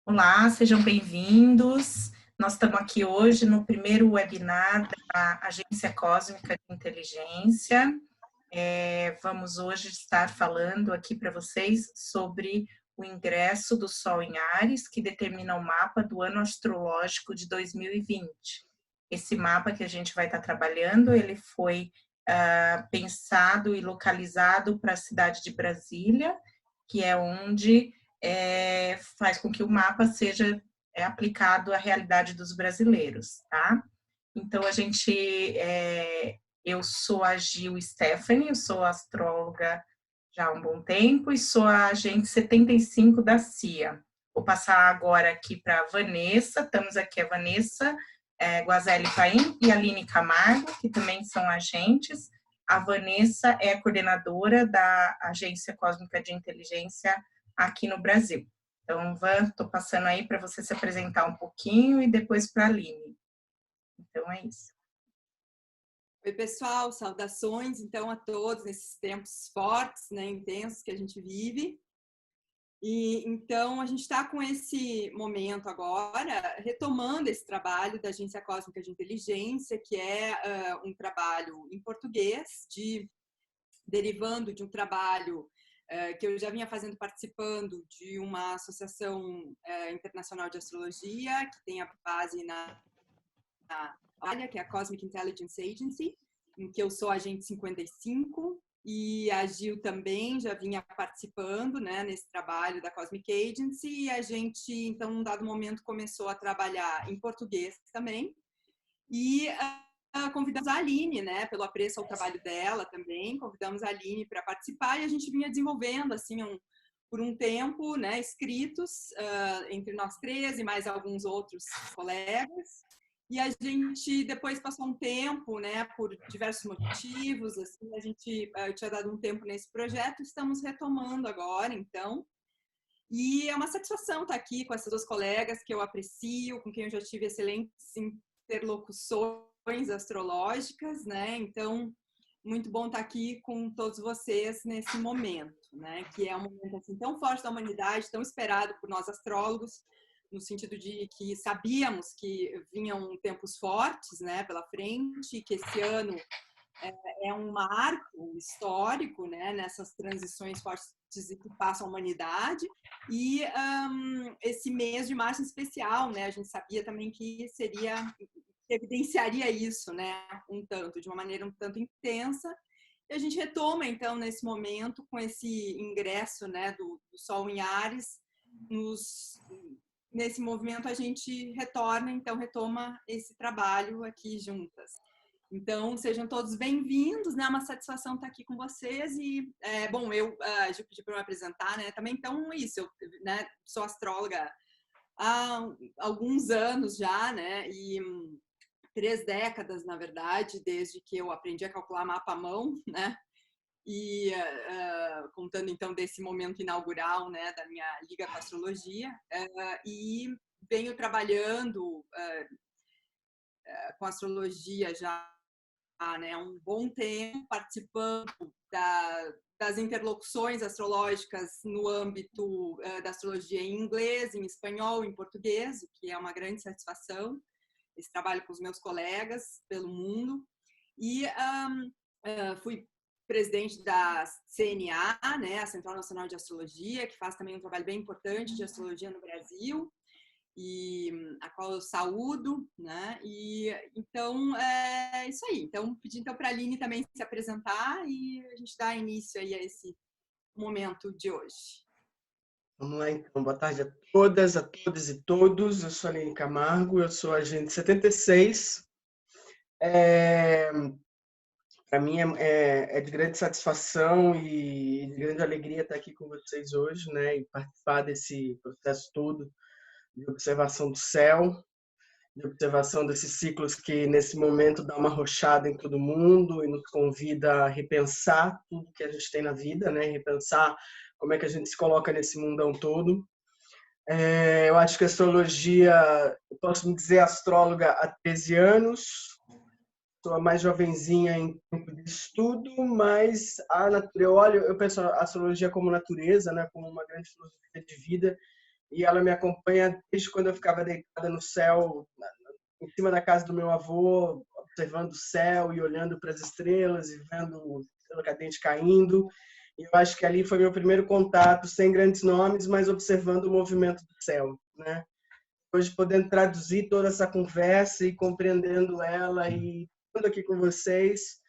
Olá, sejam bem-vindos. Nós estamos aqui hoje no primeiro webinar da Agência Cósmica de Inteligência. Vamos hoje estar falando aqui para vocês sobre o ingresso do Sol em Áries, que determina o mapa do ano astrológico de 2020. Esse mapa que a gente vai estar trabalhando, ele foi pensado e localizado para a cidade de Brasília, que é onde faz com que o mapa seja aplicado à realidade dos brasileiros, tá? Então, eu sou a Gil Stephanie, eu sou astróloga já há um bom tempo e sou a agente 75 da CIA. Vou passar agora aqui para a Vanessa, estamos aqui a Vanessa Guazelli Paim e a Aline Camargo, que também são agentes. A Vanessa é a coordenadora da Agência Cósmica de Inteligência aqui no Brasil. Então, Van, estou passando aí para você se apresentar um pouquinho e depois para a Aline. Então, é isso. Oi, pessoal, saudações, então, a todos nesses tempos fortes, né, intensos que a gente vive. E, então, a gente está com esse momento agora, retomando esse trabalho da Agência Cósmica de Inteligência, que é um trabalho em português, derivando de um trabalho que eu já vinha participando de uma associação internacional de astrologia, que tem a base na área, que é a Cosmic Intelligence Agency, em que eu sou agente 55, e a Gil também já vinha participando, né, nesse trabalho da Cosmic Agency, e a gente, então, num dado momento, começou a trabalhar em português também, e convidamos a Aline, né, pelo apreço ao trabalho dela também, convidamos a Aline para participar, e a gente vinha desenvolvendo, assim, por um tempo, né, escritos entre nós três e mais alguns outros colegas. E a gente depois passou um tempo, né, por diversos motivos, assim, a gente tinha dado um tempo nesse projeto, estamos retomando agora, então. E é uma satisfação estar aqui com essas duas colegas que eu aprecio, com quem eu já tive excelentes interlocuções astrológicas, né? Então, muito bom estar aqui com todos vocês nesse momento, né? Que é um momento assim tão forte da humanidade, tão esperado por nós astrólogos, no sentido de que sabíamos que vinham tempos fortes, né, pela frente, que esse ano é um marco histórico, né, nessas transições fortes que passam a humanidade, e esse mês de março em especial, né, a gente sabia também que evidenciaria isso, né, de uma maneira um tanto intensa. E a gente retoma, então, nesse momento, com esse ingresso, né, do Sol em Áries, nesse movimento a gente retoma esse trabalho aqui juntas. Então, sejam todos bem-vindos, né? É uma satisfação estar aqui com vocês e, bom, eu já pedi para me apresentar, né? Também, então, isso, eu, né, sou astróloga há alguns anos já, né? E 3 décadas, na verdade, desde que eu aprendi a calcular mapa à mão, né? E contando, então, desse momento inaugural, né, da minha liga com a astrologia, e venho trabalhando com astrologia já, né, há um bom tempo, participando das interlocuções astrológicas no âmbito da astrologia em inglês, em espanhol, em português, o que é uma grande satisfação, esse trabalho com os meus colegas pelo mundo. E fui presidente da CNA, né, a Central Nacional de Astrologia, que faz também um trabalho bem importante de astrologia no Brasil, e a qual eu saúdo, né? E então é isso aí. Então pedi então para a Aline também se apresentar e a gente dá início aí a esse momento de hoje. Vamos lá, então. Boa tarde a todas, a todos e todos. Eu sou a Aline Camargo, eu sou agente 76. Para mim é de grande satisfação e de grande alegria estar aqui com vocês hoje, né, e participar desse processo todo de observação do céu, de observação desses ciclos que, nesse momento, dá uma arrochada em todo mundo e nos convida a repensar tudo que a gente tem na vida, né, repensar como é que a gente se coloca nesse mundão todo. Eu acho que a astrologia, eu posso me dizer astróloga há 13 anos, sou a mais jovenzinha em tempo de estudo, mas eu penso a astrologia como natureza, né, como uma grande filosofia de vida, e ela me acompanha desde quando eu ficava deitada no céu, em cima da casa do meu avô, observando o céu e olhando para as estrelas e vendo o estrela cadente caindo. E eu acho que ali foi meu primeiro contato, sem grandes nomes, mas observando o movimento do céu, né? Hoje podendo traduzir toda essa conversa e compreendendo ela e estando aqui com vocês.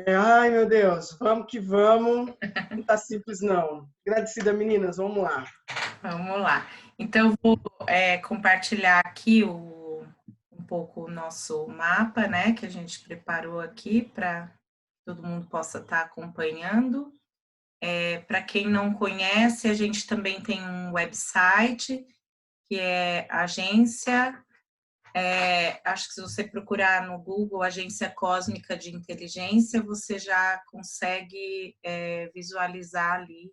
Ai, meu Deus, vamos que vamos. Não tá simples, não. Agradecida, meninas, vamos lá. Vamos lá. Então, eu vou compartilhar aqui um pouco o nosso mapa, né, que a gente preparou aqui para que todo mundo possa estar acompanhando. Para quem não conhece, a gente também tem um website, que é agência, acho que se você procurar no Google Agência Cósmica de Inteligência, você já consegue visualizar ali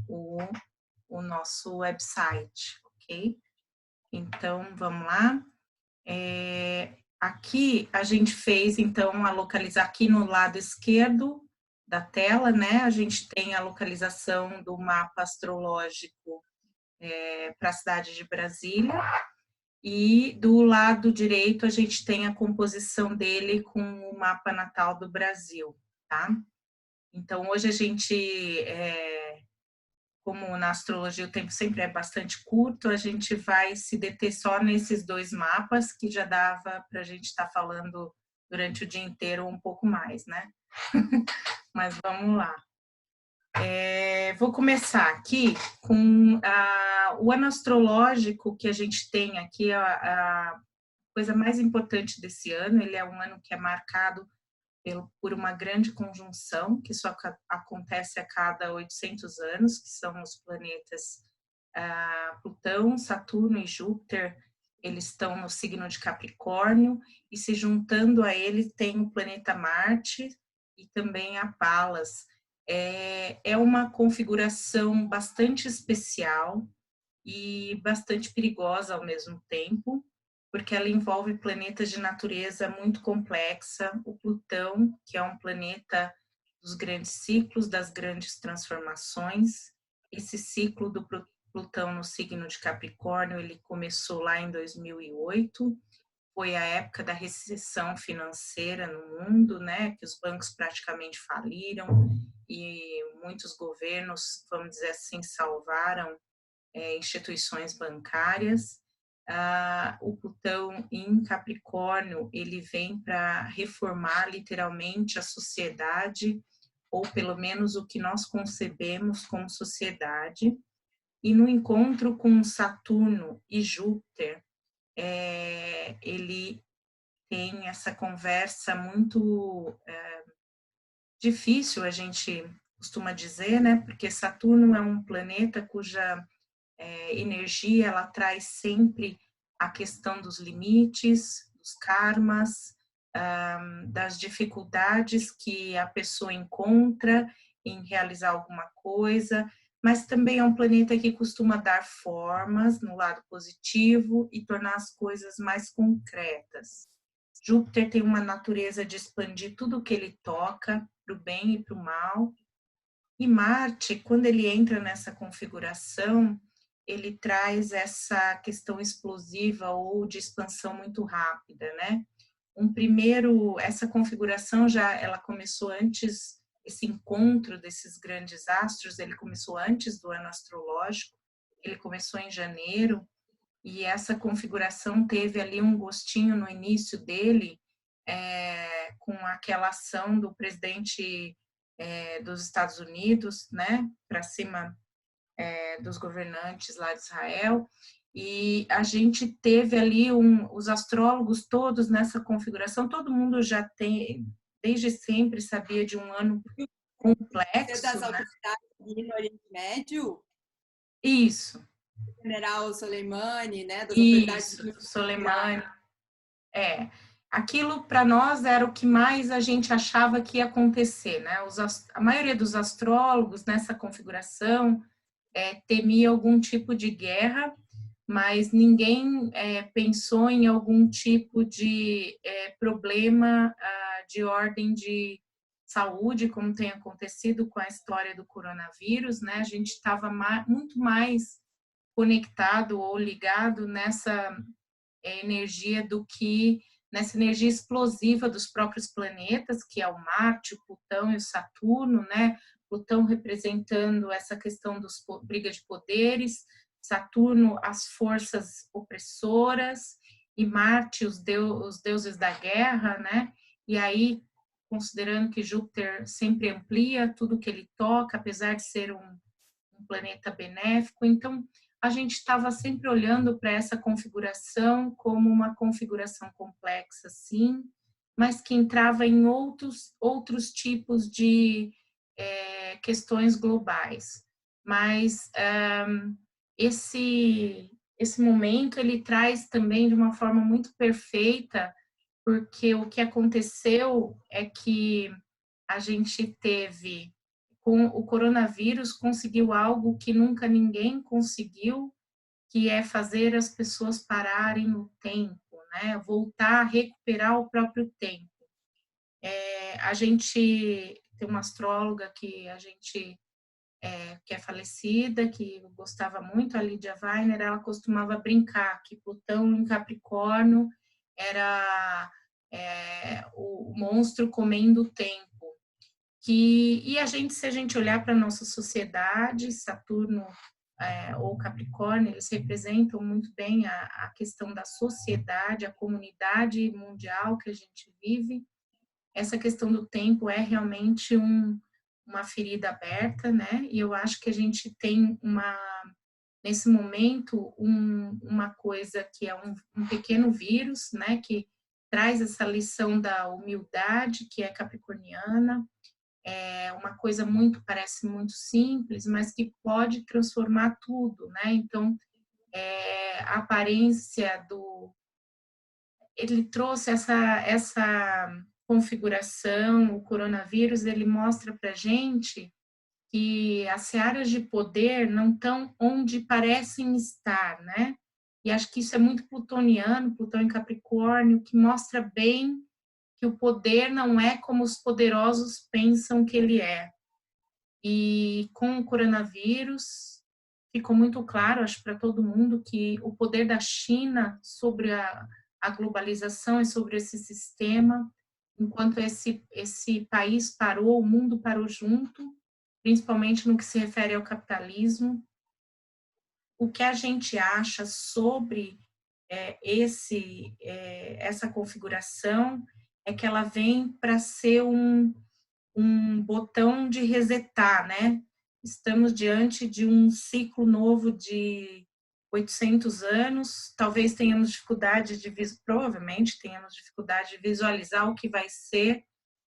o nosso website, ok? Então, vamos lá. Aqui a gente fez, então, a localização aqui no lado esquerdo da tela, né? A gente tem a localização do mapa astrológico para a cidade de Brasília. E do lado direito a gente tem a composição dele com o mapa natal do Brasil, tá? Então, hoje a gente, como na astrologia o tempo sempre é bastante curto, a gente vai se deter só nesses dois mapas, que já dava para a gente estar falando durante o dia inteiro um pouco mais, né? Mas vamos lá. Vou começar aqui com o ano astrológico que a gente tem aqui, a coisa mais importante desse ano. Ele é um ano que é marcado por uma grande conjunção, que só acontece a cada 800 anos, que são os planetas Plutão, Saturno e Júpiter. Eles estão no signo de Capricórnio, e se juntando a ele tem o planeta Marte e também a Palas. É uma configuração bastante especial e bastante perigosa ao mesmo tempo, porque ela envolve planetas de natureza muito complexa. O Plutão, que é um planeta dos grandes ciclos, das grandes transformações. Esse ciclo do Plutão no signo de Capricórnio, ele começou lá em 2008, foi a época da recessão financeira no mundo, né, que os bancos praticamente faliram e muitos governos, vamos dizer assim, salvaram instituições bancárias. O Plutão em Capricórnio, ele vem para reformar literalmente a sociedade, ou pelo menos o que nós concebemos como sociedade. E no encontro com Saturno e Júpiter, ele tem essa conversa muito difícil, a gente costuma dizer, né? Porque Saturno é um planeta cuja energia, ela traz sempre a questão dos limites, dos karmas, das dificuldades que a pessoa encontra em realizar alguma coisa, mas também é um planeta que costuma dar formas no lado positivo e tornar as coisas mais concretas. Júpiter tem uma natureza de expandir tudo o que ele toca, para o bem e para o mal. E Marte, quando ele entra nessa configuração, ele traz essa questão explosiva ou de expansão muito rápida, né? Essa configuração ela começou antes, esse encontro desses grandes astros, ele começou antes do ano astrológico, ele começou em janeiro, e essa configuração teve ali um gostinho no início dele, com aquela ação do presidente dos Estados Unidos, né, para cima dos governantes lá de Israel, e a gente teve ali os astrólogos todos nessa configuração, todo mundo já tem, desde sempre sabia de um ano complexo. Das autoridades no Oriente Médio? Isso. O general Soleimani, né? Das autoridades. Isso, Soleimani. Aquilo para nós era o que mais a gente achava que ia acontecer, né? A maioria dos astrólogos nessa configuração temia algum tipo de guerra, mas ninguém pensou em algum tipo de problema de ordem de saúde, como tem acontecido com a história do coronavírus, né? A gente estava muito mais conectado ou ligado nessa energia nessa energia explosiva dos próprios planetas, que é o Marte, o Plutão e o Saturno, né? Plutão representando essa questão dos briga de poderes, Saturno as forças opressoras e Marte os deuses da guerra, né? E aí, considerando que Júpiter sempre amplia tudo que ele toca, apesar de ser um planeta benéfico, então a gente estava sempre olhando para essa configuração como uma configuração complexa, sim, mas que entrava em outros tipos de questões globais. Mas esse momento ele traz também de uma forma muito perfeita, porque o que aconteceu é que a gente teve, com o coronavírus, conseguiu algo que nunca ninguém conseguiu, que é fazer as pessoas pararem o tempo, né? Voltar a recuperar o próprio tempo. A gente tem uma astróloga que que é falecida, que eu gostava muito, a Lídia Weiner, ela costumava brincar que Plutão em Capricórnio era o monstro comendo o tempo. E se a gente olhar para a nossa sociedade, Saturno ou Capricórnio, eles representam muito bem a questão da sociedade, a comunidade mundial que a gente vive. Essa questão do tempo é realmente uma ferida aberta, né? E eu acho que a gente tem nesse momento, uma coisa que é um pequeno vírus, né? Que traz essa lição da humildade, que é capricorniana. É uma coisa parece muito simples, mas que pode transformar tudo, né? Então, a aparência ele trouxe essa configuração, o coronavírus, ele mostra para gente que as searas de poder não estão onde parecem estar, né? E acho que isso é muito plutoniano, Plutão em Capricórnio, que mostra bem que o poder não é como os poderosos pensam que ele é. E com o coronavírus, ficou muito claro, acho, para todo mundo, que o poder da China sobre a globalização e sobre esse sistema, enquanto esse país parou, o mundo parou junto, principalmente no que se refere ao capitalismo. O que a gente acha sobre essa configuração é que ela vem para ser um botão de resetar, né? Estamos diante de um ciclo novo de 800 anos, talvez tenhamos dificuldade provavelmente tenhamos dificuldade de visualizar o que vai ser,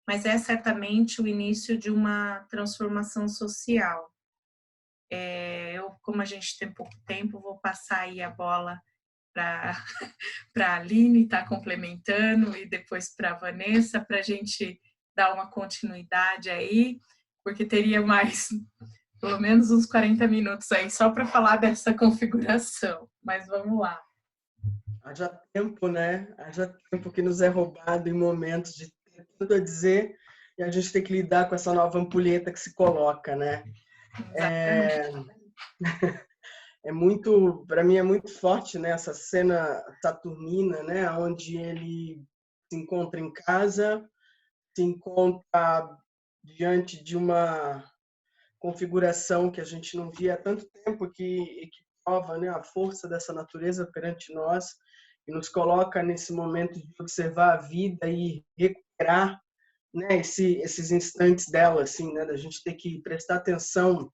mas é certamente o início de uma transformação social. Como a gente tem pouco tempo, vou passar aí a bola para a Aline estar complementando e depois para a Vanessa, para a gente dar uma continuidade aí, porque teria mais, pelo menos uns 40 minutos aí só para falar dessa configuração, mas vamos lá. Haja tempo, né? Haja tempo que nos é roubado em momentos de ter tudo a dizer e a gente tem que lidar com essa nova ampulheta que se coloca, né? Para mim é muito forte, né, essa cena saturnina, né, onde ele se encontra em casa, se encontra diante de uma configuração que a gente não via há tanto tempo, que prova, né, a força dessa natureza perante nós e nos coloca nesse momento de observar a vida e recuperar, né, esses instantes dela, assim, né, da gente ter que prestar atenção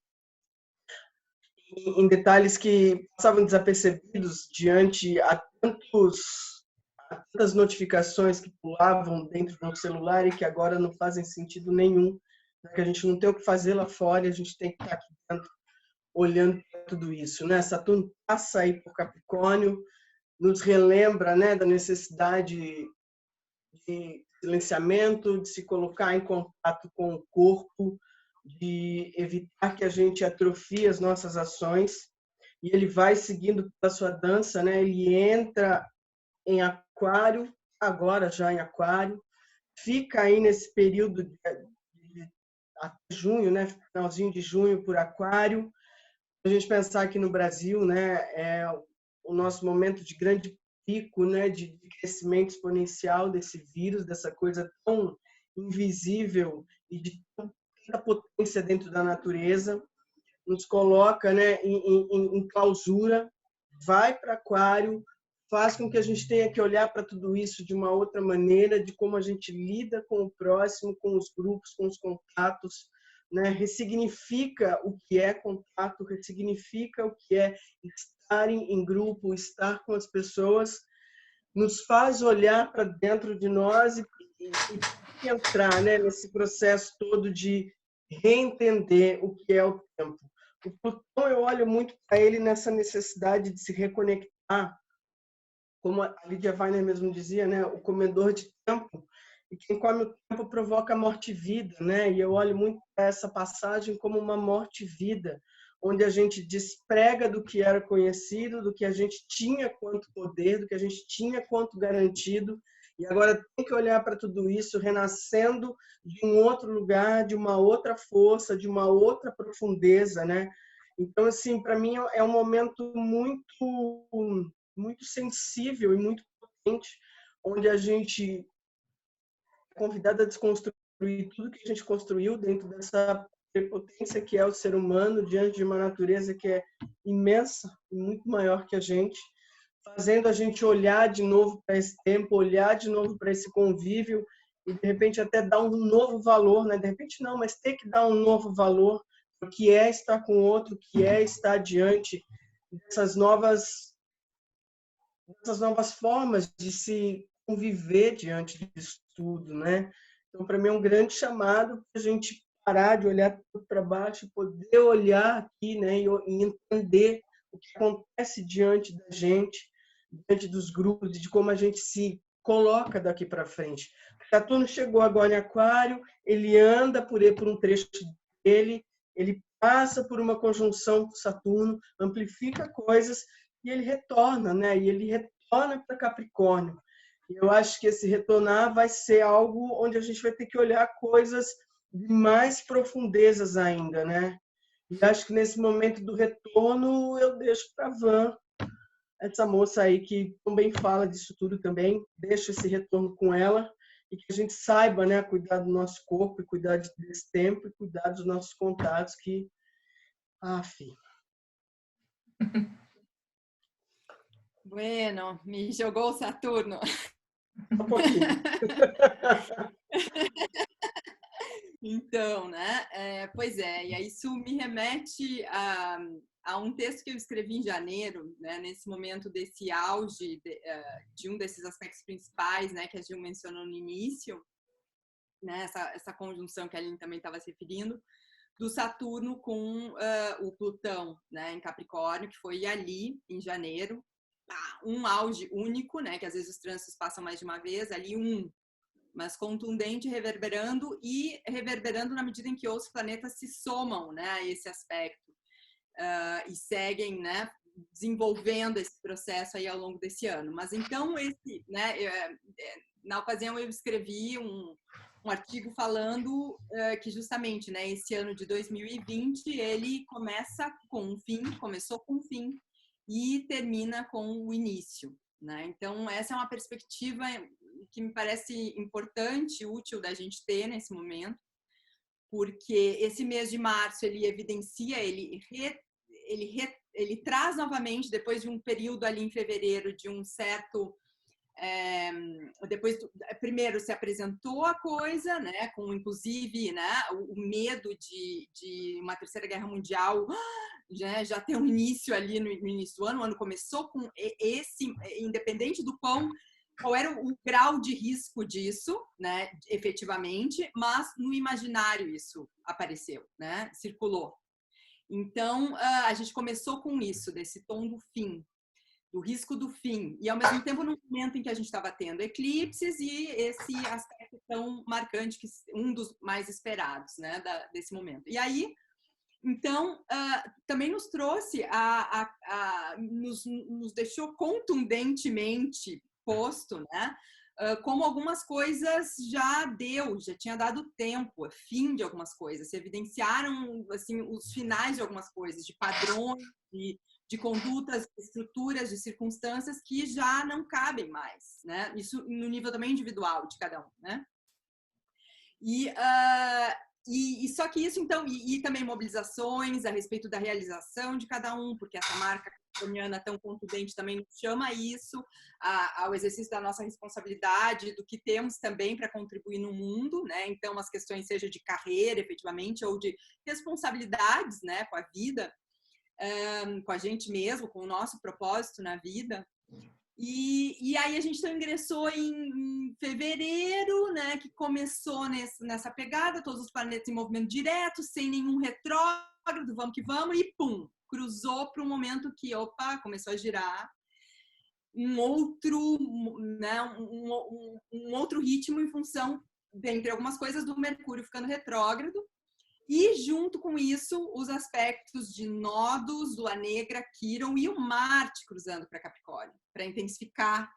em detalhes que passavam desapercebidos diante a tantas notificações que pulavam dentro de um celular e que agora não fazem sentido nenhum, que a gente não tem o que fazer lá fora e a gente tem que estar aqui dentro olhando para tudo isso, né? Saturno passa aí por Capricórnio, nos relembra, né, da necessidade de silenciamento, de se colocar em contato com o corpo, de evitar que a gente atrofie as nossas ações, e ele vai seguindo pela sua dança, né? Ele entra em Aquário, agora já em Aquário, fica aí nesse período de até junho, né? Finalzinho de junho por Aquário, a gente pensar aqui no Brasil, né, é o nosso momento de grande pico, né, de crescimento exponencial desse vírus, dessa coisa tão invisível e de tanta potência dentro da natureza, nos coloca, né, em clausura, vai para aquário, faz com que a gente tenha que olhar para tudo isso de uma outra maneira, de como a gente lida com o próximo, com os grupos, com os contatos, né? Ressignifica o que é contato, ressignifica o que é estar em grupo, estar com as pessoas, nos faz olhar para dentro de nós e entrar, né, nesse processo todo de reentender o que é o tempo. O Plutão, eu olho muito para ele nessa necessidade de se reconectar, como a Lydia Weiner mesmo dizia, né, o comedor de tempo, e quem come o tempo provoca morte e vida, né? E eu olho muito para essa passagem como uma morte e vida, onde a gente desprega do que era conhecido, do que a gente tinha quanto poder, do que a gente tinha quanto garantido, e agora tem que olhar para tudo isso renascendo de um outro lugar, de uma outra força, de uma outra profundeza, né? Então, assim, para mim é um momento muito sensível e muito potente, onde a gente é convidado a desconstruir tudo que a gente construiu dentro dessa potência que é o ser humano, diante de uma natureza que é imensa e muito maior que a gente, fazendo a gente olhar de novo para esse tempo, olhar de novo para esse convívio e, de repente, até dar um novo valor, né? De repente não, mas ter que dar um novo valor para o que é estar com o outro, o que é estar diante dessas novas formas de se conviver diante disso tudo, né? Então, para mim, é um grande chamado para a gente parar de olhar para baixo, poder olhar aqui, né, e entender o que acontece diante da gente, diante dos grupos, e de como a gente se coloca daqui para frente. Saturno chegou agora em Aquário, ele anda por um trecho dele, ele passa por uma conjunção com Saturno, amplifica coisas e ele retorna, né? E ele retorna para Capricórnio. E eu acho que esse retornar vai ser algo onde a gente vai ter que olhar coisas de mais profundezas ainda, né? E acho que nesse momento do retorno eu deixo para a Van, essa moça aí que também fala disso tudo também, deixo esse retorno com ela e que a gente saiba, né, cuidar do nosso corpo, e cuidar desse tempo e cuidar dos nossos contatos que, filho. Bueno, me jogou o Saturno. Um pouquinho. Então, né? Pois é, e aí isso me remete a um texto que eu escrevi em janeiro, né, nesse momento desse auge de um desses aspectos principais, né, que a Gil mencionou no início, né, essa conjunção que a Aline também estava se referindo, do Saturno com o Plutão, né, em Capricórnio, que foi ali em janeiro, um auge único, né, que às vezes os trânsitos passam mais de uma vez, ali mas contundente, reverberando na medida em que os planetas se somam, né, a esse aspecto e seguem, né, desenvolvendo esse processo aí ao longo desse ano. Mas então né, na ocasião eu escrevi um artigo falando que justamente, né, esse ano de 2020 ele começou com um fim e termina com o início, né? Então essa é uma perspectiva que me parece importante, útil da gente ter nesse momento, porque esse mês de março ele evidencia, ele traz novamente, depois de um período ali em fevereiro, de um certo... primeiro se apresentou a coisa, né, com inclusive, né, o medo de uma terceira guerra mundial, já tem um início ali no início do ano. O ano começou com esse, independente do qual era o grau de risco disso, né, efetivamente, mas no imaginário isso apareceu, né, circulou. Então, a gente começou com isso, desse tom do fim, do risco do fim, e ao mesmo tempo no momento em que a gente estava tendo eclipses e esse aspecto tão marcante, que um dos mais esperados, né, desse momento. E aí, então, também nos trouxe, nos deixou contundentemente posto, né, como algumas coisas já tinha dado tempo, fim de algumas coisas, se evidenciaram assim, os finais de algumas coisas, de padrões, de condutas, de estruturas, de circunstâncias que já não cabem mais, né? Isso no nível também individual de cada um, né? E só que isso, então, e também mobilizações a respeito da realização de cada um, porque essa marca capricorniana tão contundente também nos chama isso, ao exercício da nossa responsabilidade, do que temos também para contribuir no mundo, né? Então, as questões seja de carreira, efetivamente, ou de responsabilidades, né, com a vida, com a gente mesmo, com o nosso propósito na vida. E aí a gente então ingressou em fevereiro, né, que começou nessa pegada, todos os planetas em movimento direto, sem nenhum retrógrado, vamos que vamos, e pum, cruzou para um momento que, opa, começou a girar um outro, né, um outro ritmo em função, dentre algumas coisas, do Mercúrio ficando retrógrado. E, junto com isso, os aspectos de nodos, Lua Negra, Quirón e o Marte cruzando para Capricórnio, para intensificar,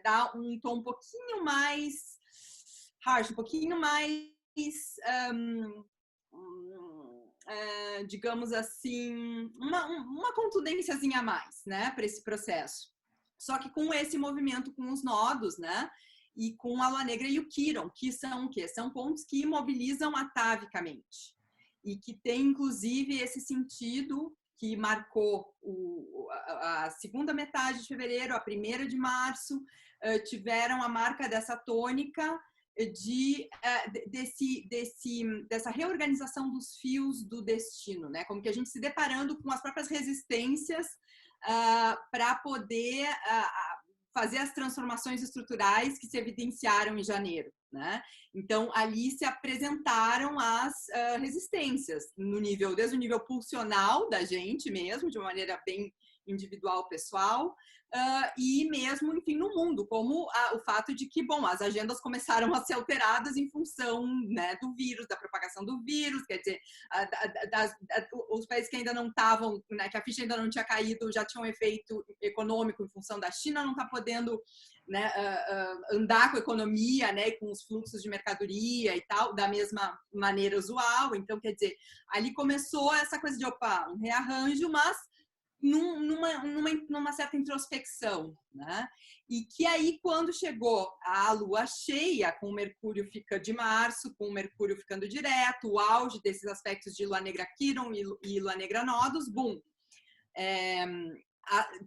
dar um tom um pouquinho mais harsh, um pouquinho mais, digamos assim, uma contundênciazinha a mais, né, para esse processo. Só que com esse movimento com os nodos, né, e com a Lua Negra e o Quirón, que são o quê? São pontos que imobilizam atavicamente. E que tem, inclusive, esse sentido que marcou a segunda metade de fevereiro, a 1ª de março, tiveram a marca dessa tônica dessa reorganização dos fios do destino, né? Como que a gente se deparando com as próprias resistências para poder fazer as transformações estruturais que se evidenciaram em janeiro, né? Então, ali se apresentaram as resistências, desde o nível pulsional da gente mesmo, de uma maneira bem individual, pessoal, e mesmo, enfim, no mundo, como o fato de que, bom, as agendas começaram a ser alteradas em função, né, do vírus, da propagação do vírus, quer dizer, os países que ainda não estavam, né, que a ficha ainda não tinha caído, já tinham um efeito econômico em função da China não estar podendo, né, andar com a economia, né, com os fluxos de mercadoria e tal, da mesma maneira usual. Então, quer dizer, ali começou essa coisa de, opa, um rearranjo, mas numa certa introspecção, né? E que aí, quando chegou a lua cheia, com o Mercúrio de março, com o Mercúrio ficando direto, o auge desses aspectos de Lua Negra Quirón e Lua Negra Nodos, bum!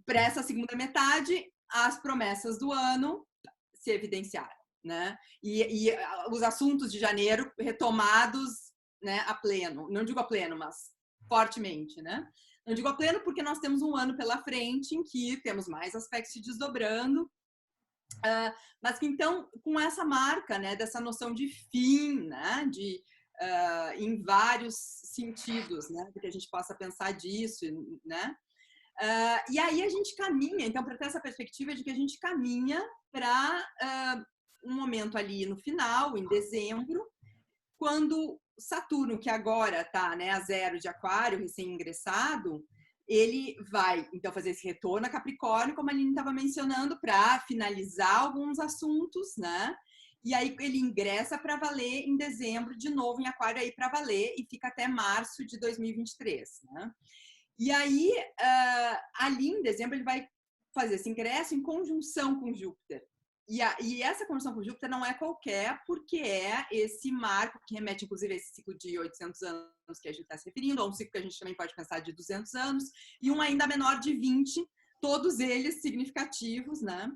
Para essa segunda metade, as promessas do ano se evidenciaram, né? E os assuntos de janeiro retomados, né, a pleno. Não digo a pleno, mas fortemente, né? Não digo a pleno porque nós temos um ano pela frente em que temos mais aspectos se desdobrando, mas que então, com essa marca, né, dessa noção de fim, né, em vários sentidos, né, que a gente possa pensar disso, né? E aí a gente caminha, então, para ter essa perspectiva de que a gente caminha para um momento ali no final, em dezembro, quando Saturno, que agora está, né, a 0 de Aquário, recém-ingressado, ele vai, então, fazer esse retorno a Capricórnio, como a Aline estava mencionando, para finalizar alguns assuntos, né? E aí ele ingressa para valer em dezembro, de novo em Aquário, aí para valer, e fica até março de 2023, né? E aí, ali em dezembro, ele vai fazer esse ingresso em conjunção com Júpiter. E essa conjunção com Júpiter não é qualquer, porque é esse marco que remete, inclusive, a esse ciclo de 800 anos que a gente está se referindo, a um ciclo que a gente também pode pensar de 200 anos, e um ainda menor de 20, todos eles significativos, né?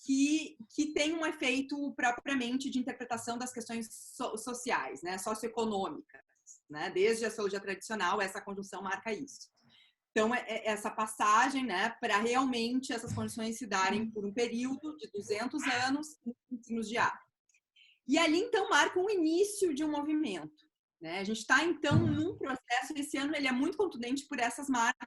Que tem um efeito propriamente de interpretação das questões sociais, né? Socioeconômicas, né? Desde a astrologia tradicional, essa conjunção marca isso. Então, essa passagem, né, para realmente essas condições se darem por um período de 200 anos em signos de ar. E ali, então, marca o início de um movimento, né? A gente está, então, num processo, esse ano ele é muito contundente por essas marcas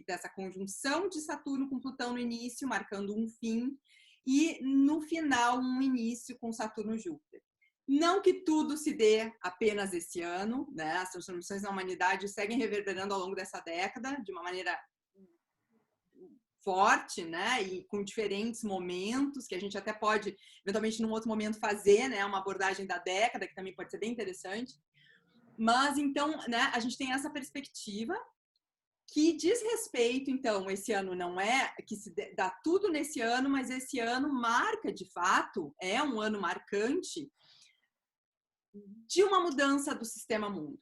dessa conjunção de Saturno com Plutão no início, marcando um fim, e no final, um início com Saturno-Júpiter. Não que tudo se dê apenas esse ano, né? As transformações na humanidade seguem reverberando ao longo dessa década de uma maneira forte, né? E com diferentes momentos, que a gente até pode, eventualmente, num outro momento fazer, né? Uma abordagem da década, que também pode ser bem interessante. Mas, então, né? A gente tem essa perspectiva que diz respeito, então, esse ano não é que se dá tudo nesse ano, mas esse ano marca, de fato, é um ano marcante de uma mudança do sistema mundo,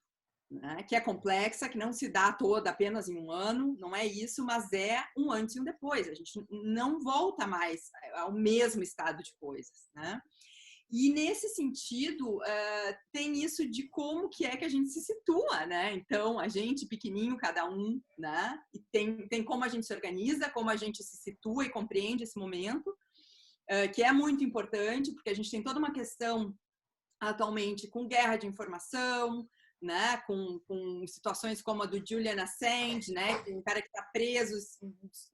né? Que é complexa, que não se dá toda apenas em um ano, não é isso, mas é um antes e um depois. A gente não volta mais ao mesmo estado de coisas, né? E nesse sentido, tem isso de como que é que a gente se situa, né? Então, a gente, pequenininho, cada um, né? E tem como a gente se organiza, como a gente se situa e compreende esse momento, que é muito importante, porque a gente tem toda uma questão atualmente com guerra de informação, né, com situações como a do Julian Assange, né, um cara que está preso,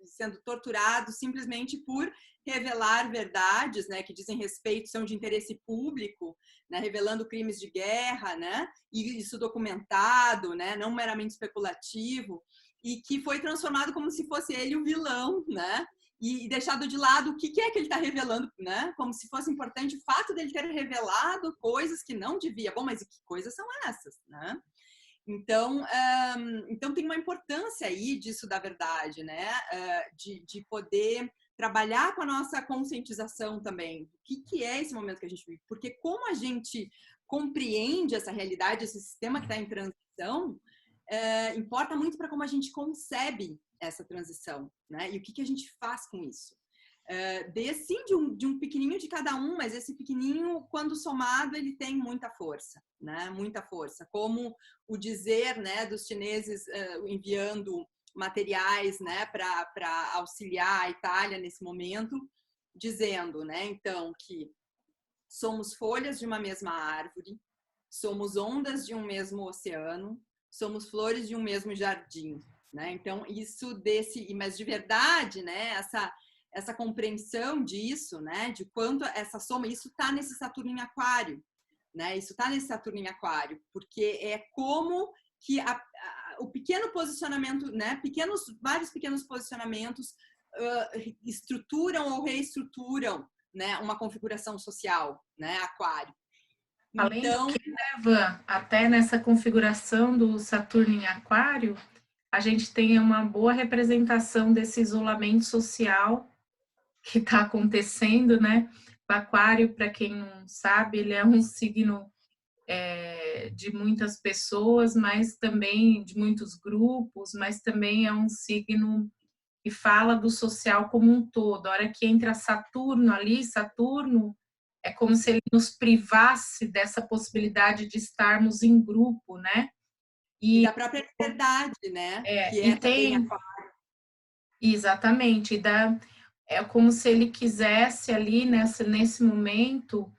sendo torturado simplesmente por revelar verdades, né, que dizem respeito, são de interesse público, né, revelando crimes de guerra, né, e isso documentado, né, não meramente especulativo, e que foi transformado como se fosse ele o vilão, né, e deixado de lado o que é que ele está revelando, né? Como se fosse importante o fato dele ter revelado coisas que não devia. Bom, mas e que coisas são essas, né? Então, então tem uma importância aí disso da verdade, né? De poder trabalhar com a nossa conscientização também. O que é esse momento que a gente vive? Porque como a gente compreende essa realidade, esse sistema que está em transição, importa muito para como a gente concebe essa transição, né? E o que a gente faz com isso? Sim, de um pequenininho de cada um, mas esse pequenininho, quando somado, ele tem muita força, né? Muita força. Como o dizer, né, dos chineses enviando materiais, né, para auxiliar a Itália nesse momento, dizendo, né, então, que somos folhas de uma mesma árvore, somos ondas de um mesmo oceano, somos flores de um mesmo jardim, né? Então, isso mas de verdade, né, essa compreensão disso, né, de quanto essa soma, isso está nesse Saturno em Aquário, né? Isso está nesse Saturno em Aquário, porque é como que o pequeno posicionamento, né, vários pequenos posicionamentos estruturam ou reestruturam, né, uma configuração social, né, Aquário. Além do que, né, Van, até nessa configuração do Saturno em Aquário, a gente tem uma boa representação desse isolamento social que está acontecendo, né? O Aquário, para quem não sabe, ele é um signo de muitas pessoas, mas também de muitos grupos, mas também é um signo que fala do social como um todo. A hora que entra Saturno ali, Saturno é como se ele nos privasse dessa possibilidade de estarmos em grupo, né? E da própria liberdade, né? Que e tem exatamente, é como se ele quisesse ali nesse momento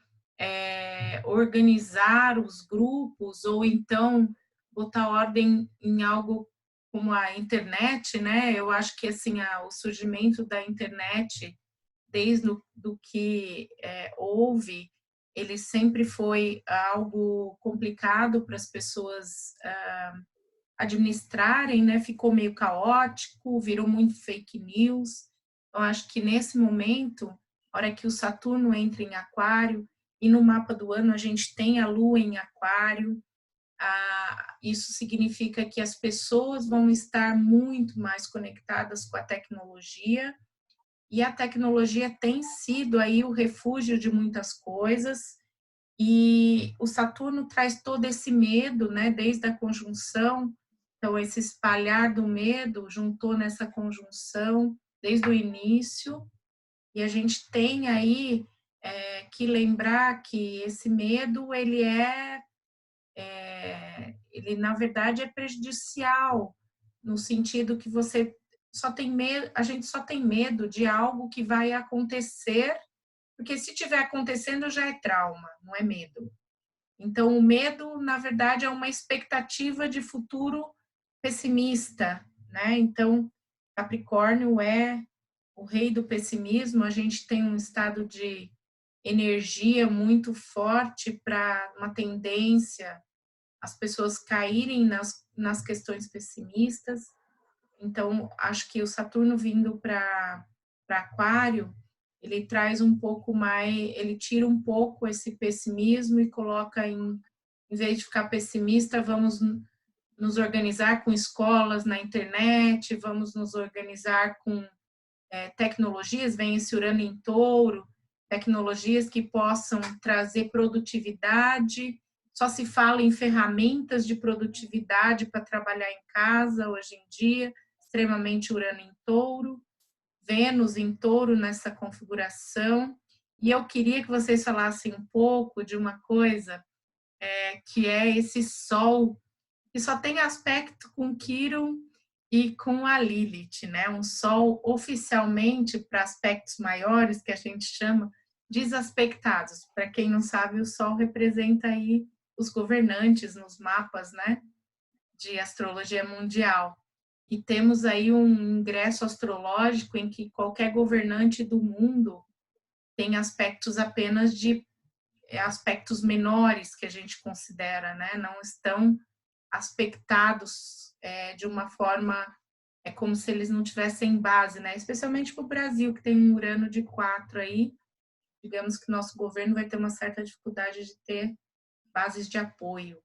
organizar os grupos ou então botar ordem em algo como a internet, né? Eu acho que assim o surgimento da internet desde do que houve, ele sempre foi algo complicado para as pessoas administrarem, né? Ficou meio caótico, virou muito fake news. Eu acho que nesse momento, a hora que o Saturno entra em Aquário, e no mapa do ano a gente tem a Lua em Aquário, isso significa que as pessoas vão estar muito mais conectadas com a tecnologia, e a tecnologia tem sido aí o refúgio de muitas coisas, e o Saturno traz todo esse medo, né, desde a conjunção, então esse espalhar do medo juntou nessa conjunção desde o início, e a gente tem aí que lembrar que esse medo, ele na verdade é prejudicial, no sentido que você só tem medo, a gente só tem medo de algo que vai acontecer, porque se estiver acontecendo já é trauma, não é medo. Então, o medo, na verdade, é uma expectativa de futuro pessimista, né? Então, Capricórnio é o rei do pessimismo, a gente tem um estado de energia muito forte para uma tendência as pessoas caírem nas questões pessimistas. Então, acho que o Saturno vindo para Aquário, ele traz um pouco mais, ele tira um pouco esse pessimismo e coloca em vez de ficar pessimista, vamos nos organizar com escolas na internet, vamos nos organizar com tecnologias, vem esse Urano em Touro, tecnologias que possam trazer produtividade. Só se fala em ferramentas de produtividade para trabalhar em casa hoje em dia, extremamente Urano em Touro, Vênus em Touro nessa configuração. E eu queria que vocês falassem um pouco de uma coisa que é esse Sol, que só tem aspecto com Quiron e com a Lilith, né? Um Sol oficialmente para aspectos maiores, que a gente chama desaspectados. Para quem não sabe, o Sol representa aí os governantes nos mapas, né? De astrologia mundial. E temos aí um ingresso astrológico em que qualquer governante do mundo tem aspectos apenas de aspectos menores que a gente considera, né? Não estão aspectados de uma forma, é como se eles não tivessem base, né? Especialmente para o Brasil, que tem um Urano de 4 aí, digamos que o nosso governo vai ter uma certa dificuldade de ter bases de apoio.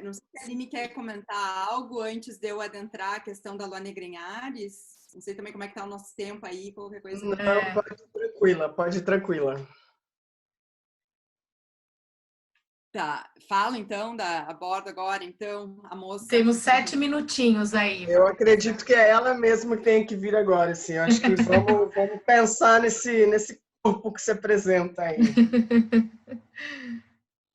Não sei se a Aline quer comentar algo antes de eu adentrar a questão da Lua Negra em Áries. Não sei também como é que está o nosso tempo aí, qualquer coisa. Não, pode ir tranquila. Tá, fala então, aborda agora então a moça. Temos 7 minutinhos aí. Eu acredito que é ela mesma que tem que vir agora, assim. Eu acho que vamos pensar nesse corpo que se apresenta aí.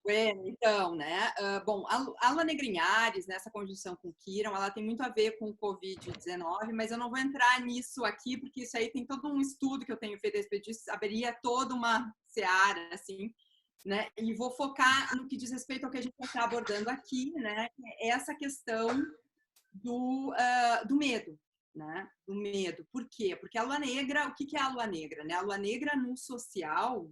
Bueno, então, né? Bom, a Lua Negra em Áries, nessa conjunção com Quiron, ela tem muito a ver com o Covid-19, mas eu não vou entrar nisso aqui, porque isso aí tem todo um estudo que eu tenho feito a respeito disso, haveria toda uma seara, assim, né? E vou focar no que diz respeito ao que a gente está abordando aqui, né? Essa questão do medo, né? Do medo. Por quê? Porque a Lua Negra, o que é a Lua Negra, né? A Lua Negra no social,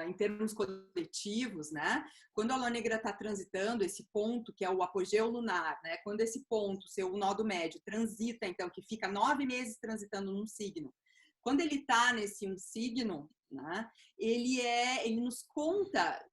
em termos coletivos, né? Quando a Lua Negra está transitando esse ponto, que é o apogeu lunar, né? Quando esse ponto, seu nó do médio, transita, então, que fica 9 meses transitando num signo, quando ele está nesse um signo, né? Ele nos conta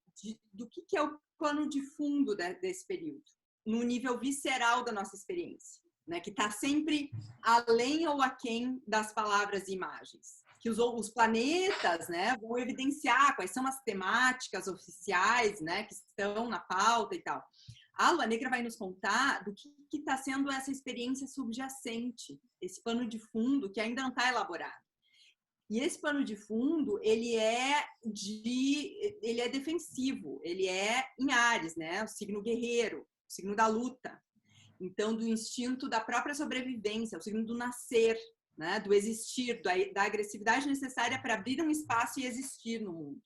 do que é o pano de fundo desse período, no nível visceral da nossa experiência, né? Que está sempre além ou aquém das palavras e imagens. Que os planetas, né, vão evidenciar quais são as temáticas oficiais, né, que estão na pauta e tal. A Lua Negra vai nos contar do que está sendo essa experiência subjacente, esse pano de fundo que ainda não está elaborado. E esse pano de fundo, ele é defensivo, ele é em Áries, né, o signo guerreiro, o signo da luta. Então, do instinto da própria sobrevivência, o signo do nascer, né, do existir, da agressividade necessária para abrir um espaço e existir no mundo.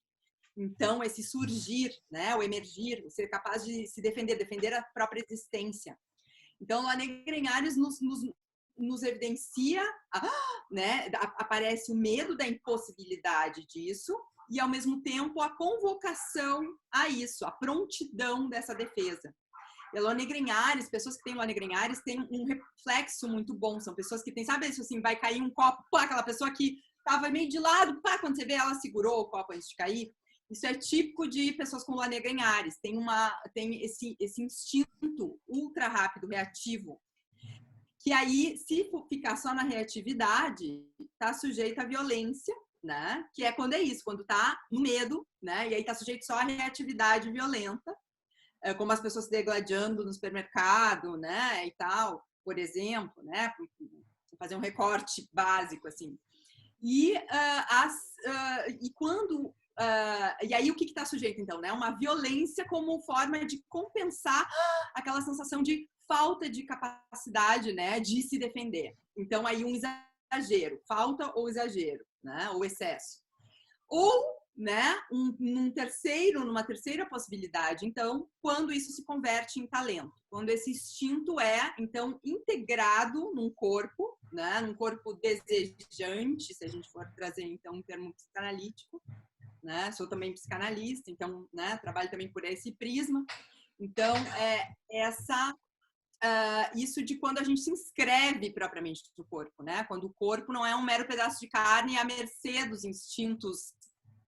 Então, esse surgir, né, o emergir, o ser capaz de se defender a própria existência. Então, Lua Negra em Áries nos evidencia, né, aparece o medo da impossibilidade disso e, ao mesmo tempo, a convocação a isso, a prontidão dessa defesa. E a Lua Negra em Áries, pessoas que têm Lua Negra em Áries têm um reflexo muito bom. São pessoas que têm, sabe isso assim, vai cair um copo, pá, aquela pessoa que estava meio de lado, pá, quando você vê ela segurou o copo antes de cair. Isso é típico de pessoas com Lua Negra em Áries. Tem esse instinto ultra rápido, reativo, que aí, se ficar só na reatividade, está sujeito à violência, né? Que é quando é isso, quando está no medo, né? E aí está sujeito só à reatividade violenta, como as pessoas se degladiando no supermercado, né, e tal, por exemplo, né, fazer um recorte básico, assim. E quando... e aí o que está sujeito, então, né? Uma violência como forma de compensar aquela sensação de falta de capacidade, né, de se defender. Então, aí um exagero, falta ou exagero, né, ou excesso. Ou, né, numa terceira possibilidade, então, quando isso se converte em talento, quando esse instinto é, então, integrado num corpo, né, num corpo desejante, se a gente for trazer, então, um termo psicanalítico, né, sou também psicanalista, então, né, trabalho também por esse prisma, Então, isso de quando a gente se inscreve propriamente no corpo, né? Quando o corpo não é um mero pedaço de carne à mercê dos instintos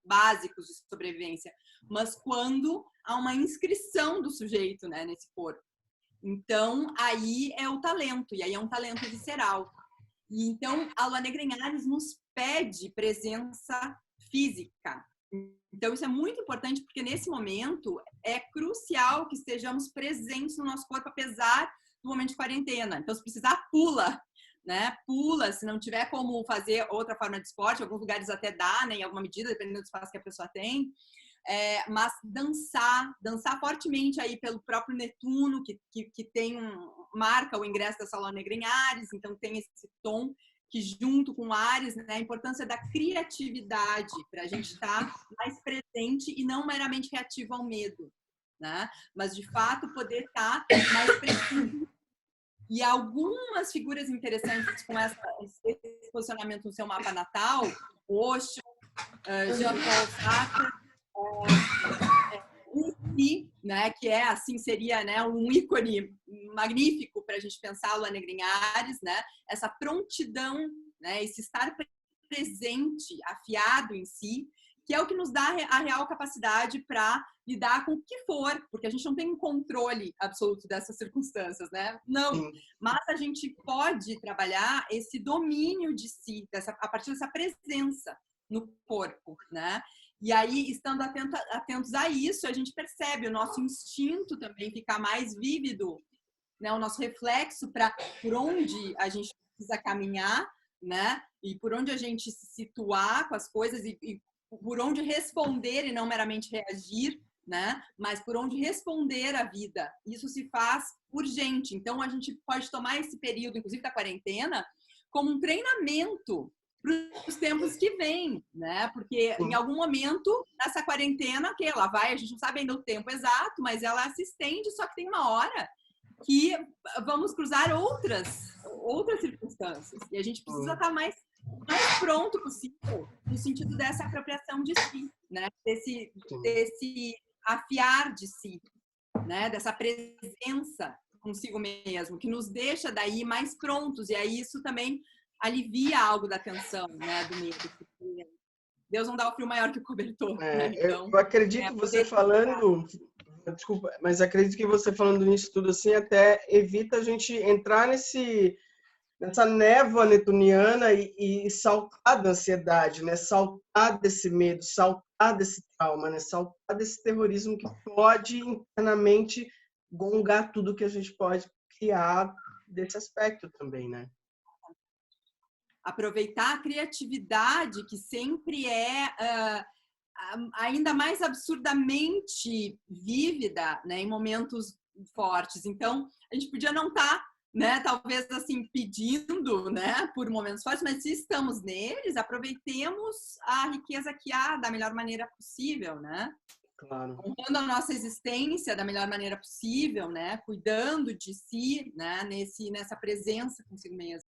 básicos de sobrevivência, mas quando há uma inscrição do sujeito, né, nesse corpo. Então, aí é o talento, e aí é um talento visceral. E então, a Lua Negra em Áries nos pede presença física. Então, isso é muito importante, porque nesse momento é crucial que estejamos presentes no nosso corpo, apesar do momento de quarentena. Então, se precisar, pula, né? Pula, se não tiver como fazer outra forma de esporte, em alguns lugares até dá, né? Em alguma medida, dependendo do espaço que a pessoa tem. Mas dançar fortemente aí pelo próprio Netuno, que marca o ingresso dessa Lua Negra em Áries, então tem esse tom que junto com Áries, né, a importância da criatividade para a gente estar mais presente e não meramente reativo ao medo, né? Mas de fato poder estar mais presente. E algumas figuras interessantes com esse posicionamento no seu mapa natal, Osho, Jean-Paul Sartre, né, que assim seria, né, um ícone magnífico para a gente pensar a Lua Negra em Áries, né, essa prontidão, né, esse estar presente, afiado em si, que é o que nos dá a real capacidade para lidar com o que for, porque a gente não tem um controle absoluto dessas circunstâncias, né? Não, mas a gente pode trabalhar esse domínio de si, a partir dessa presença no corpo, né? E aí, estando atentos a isso, a gente percebe o nosso instinto também ficar mais vívido, né? O nosso reflexo para por onde a gente precisa caminhar, né? E por onde a gente se situar com as coisas e por onde responder e não meramente reagir, né? Mas por onde responder à vida. Isso se faz urgente. Então, a gente pode tomar esse período, inclusive da quarentena, como um treinamento para os tempos que vêm, né? Porque em algum momento, nessa quarentena, que ela vai, a gente não sabe ainda o tempo exato, mas ela se estende, só que tem uma hora que vamos cruzar outras circunstâncias. E a gente precisa estar mais pronto possível no sentido dessa apropriação de si, né? Desse afiar de si, né? Dessa presença consigo mesmo, que nos deixa daí mais prontos. E aí isso também alivia algo da tensão, né, do medo. Deus não dá o frio maior que o cobertor. Né? Então, eu acredito que você falando, desculpa, mas acredito que você falando nisso tudo assim até evita a gente entrar nessa névoa netuniana e saltar da ansiedade, né? Saltar desse medo, saltar desse trauma, né? Saltar desse terrorismo que pode internamente gongar tudo que a gente pode criar desse aspecto também, né? Aproveitar a criatividade, que sempre é ainda mais absurdamente vívida, né, em momentos fortes. Então, a gente podia não estar, né, talvez assim, pedindo, né, por momentos fortes, mas se estamos neles, aproveitemos a riqueza que há da melhor maneira possível, né? Claro. Honrando a nossa existência da melhor maneira possível, né? Cuidando de si, né? Nessa presença consigo mesmo.